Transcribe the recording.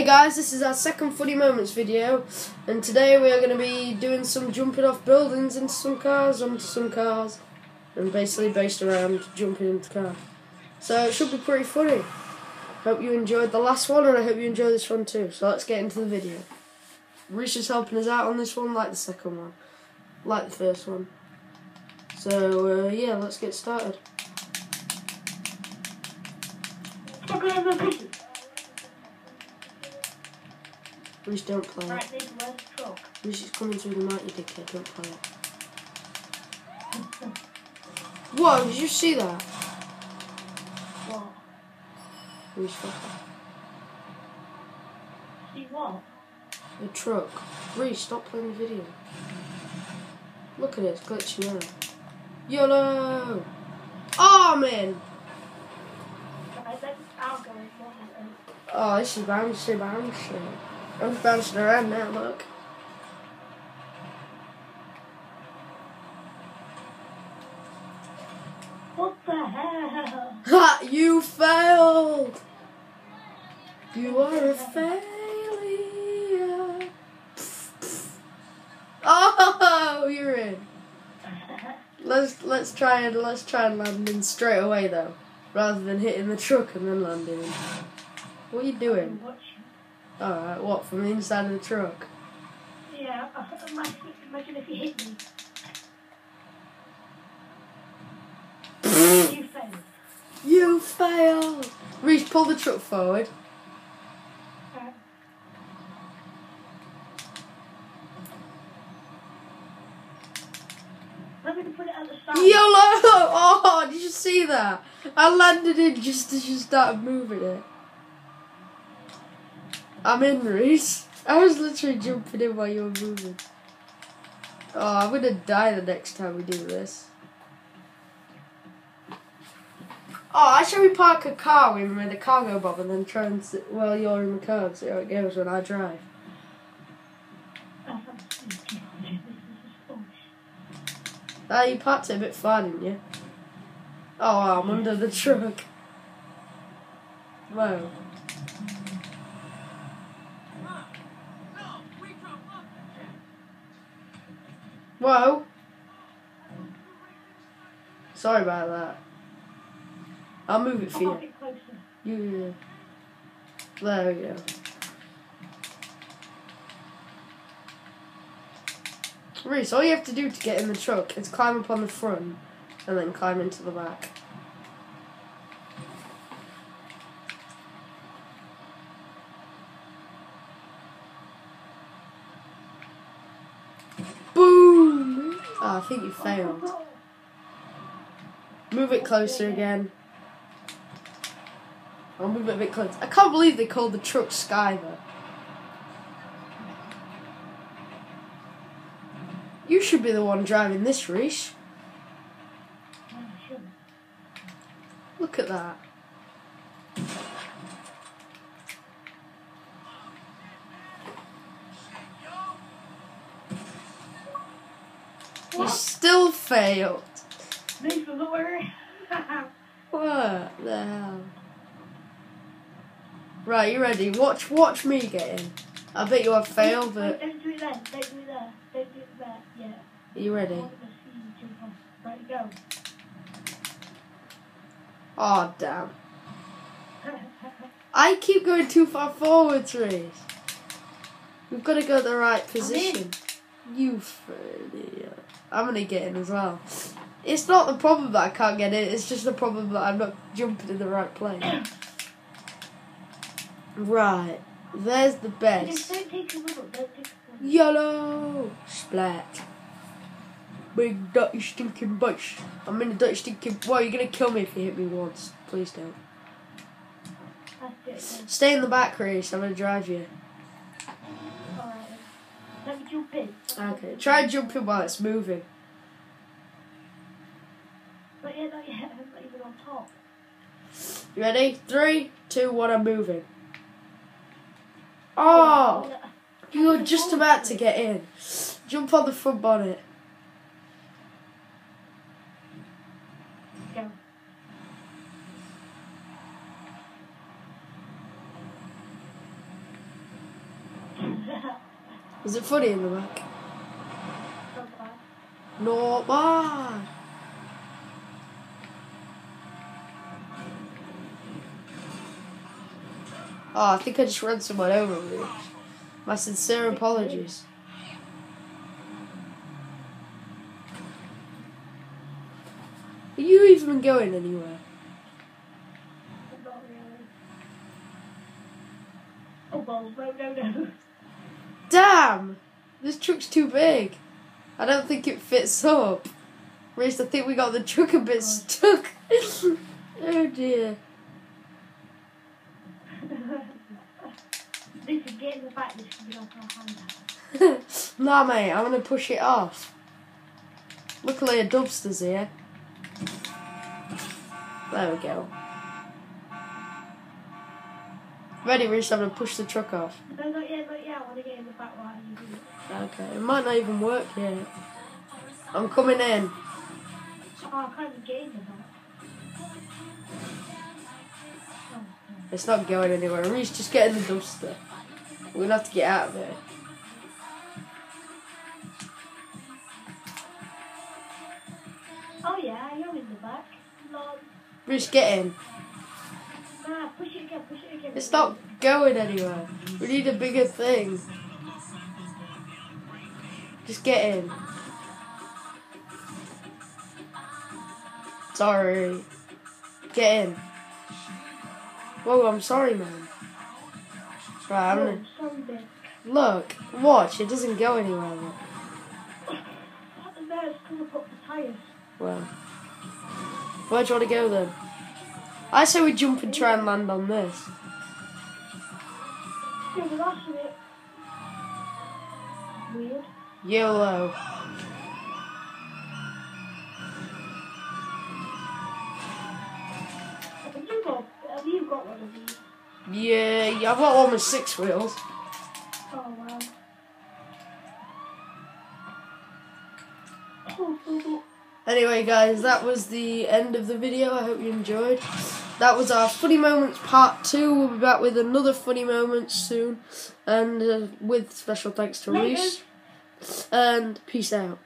guys, this is our second Funny Moments video, and today we are going to be doing some jumping off buildings into some cars, onto some cars, and basically based around jumping into cars. So it should be pretty funny. Hope you enjoyed the last one, and I hope you enjoy this one too. So let's get into the video. Reese is helping us out on this one, like the second one, like the first one. So yeah, let's get started. Reese, don't play it. Reese is coming through the mic, you dickhead, don't play it. Whoa, did you see that? What? Reese, fuck off. See what? The truck. Reese, stop playing the video. Look at it, it's glitching out. YOLO! Oh, man! Oh, this is bouncy. I'm bouncing around now, look. What the hell? Ha! You failed! You are a failure. Oh, you're in. Let's try and land in straight away though, rather than hitting the truck and then landing. What are you doing? Alright, what, from the inside of the truck? Yeah, imagine if you hit me. You failed. You failed! Reese, pull the truck forward. I'm going to put it at the side. YOLO! Oh, did you see that? I landed in just as you started moving it. I'm in, Reese. I was literally jumping in while you were moving. Oh, I'm gonna die the next time we do this. Oh, I should we park a car with a cargo bob and then try and sit while you're in the car and see how it goes when I drive. Ah, you parked it a bit far, didn't you? Oh, wow, I'm under the truck. Whoa. Whoa. Sorry about that. I'll move it for you. You. There we go. Reese, all you have to do to get in the truck is climb up on the front and then climb into the back. Boom! Oh, I think you failed. Move it closer again. I'll move it a bit closer. I can't believe they called the truck Skyver. You should be the one driving this, Reese. Look at that. You still failed. Thanks for the worry. What the hell? Right, you ready? Watch me get in. I bet you have failed, but... Don't do it there. Don't do it there. Don't do it there. Yeah. Are you ready? Right, go. Oh, damn. I keep going too far forwards, Reese. We've got to go to the right position. You idiot. I'm going to get in as well. It's not the problem that I can't get in, it's just the problem that I'm not jumping in the right place. Right. There's the best. Don't take a little. Don't take a little. YOLO! Splat. Big dirty stinking bush. I'm in a dirty stinking... Well, you're going to kill me if you hit me once. Please don't. Stay in the back, Reese. I'm going to drive you. Alright. Let me jump in. Okay. Try jumping while it's moving. But yeah, not yet. I'm not even on top. You ready? 3, 2, 1, I'm moving. Oh! You're just about to get in. Jump on the front bonnet. Go. Is it funny in the back? Not bad. Not bad. Oh, I think I just ran someone over with it. My sincere apologies. Are you even going anywhere? Not really. Oh, well, no. Damn! This truck's too big. I don't think it fits up. Reese, I think we got the truck a bit stuck. Oh dear. This is getting the back, this can be off our hand. Nah, mate, I'm gonna push it off. Luckily, a dumpster's here. There we go. Ready, Reese? I'm gonna push the truck off. No, not yet. I want to get in the back while you do it. Okay, it might not even work yet. I'm coming in. Oh, I can't even get in the back. It's not going anywhere. Reese, just get in the dumpster. We're gonna have to get out of here. Oh yeah, you're in the back. Lord. Reese, get in. Nah, push it again. It's not going anywhere. We need a bigger thing. Just get in. Sorry. Get in. Whoa, I'm sorry, man. Right, I'm gonna... Sorry, Ben. Look, watch, it doesn't go anywhere. Look. There, it's coming up the tyres. Well, where do you want to go then? I say we jump and try and land on this. Yeah, but that's a bit weird. YOLO. Have you got one of these? Yeah, I've got one with 6 wheels. Oh, wow. Anyway, guys, that was the end of the video. I hope you enjoyed. That was our Funny Moments Part 2. We'll be back with another Funny Moments soon. And with special thanks to Reese. And peace out.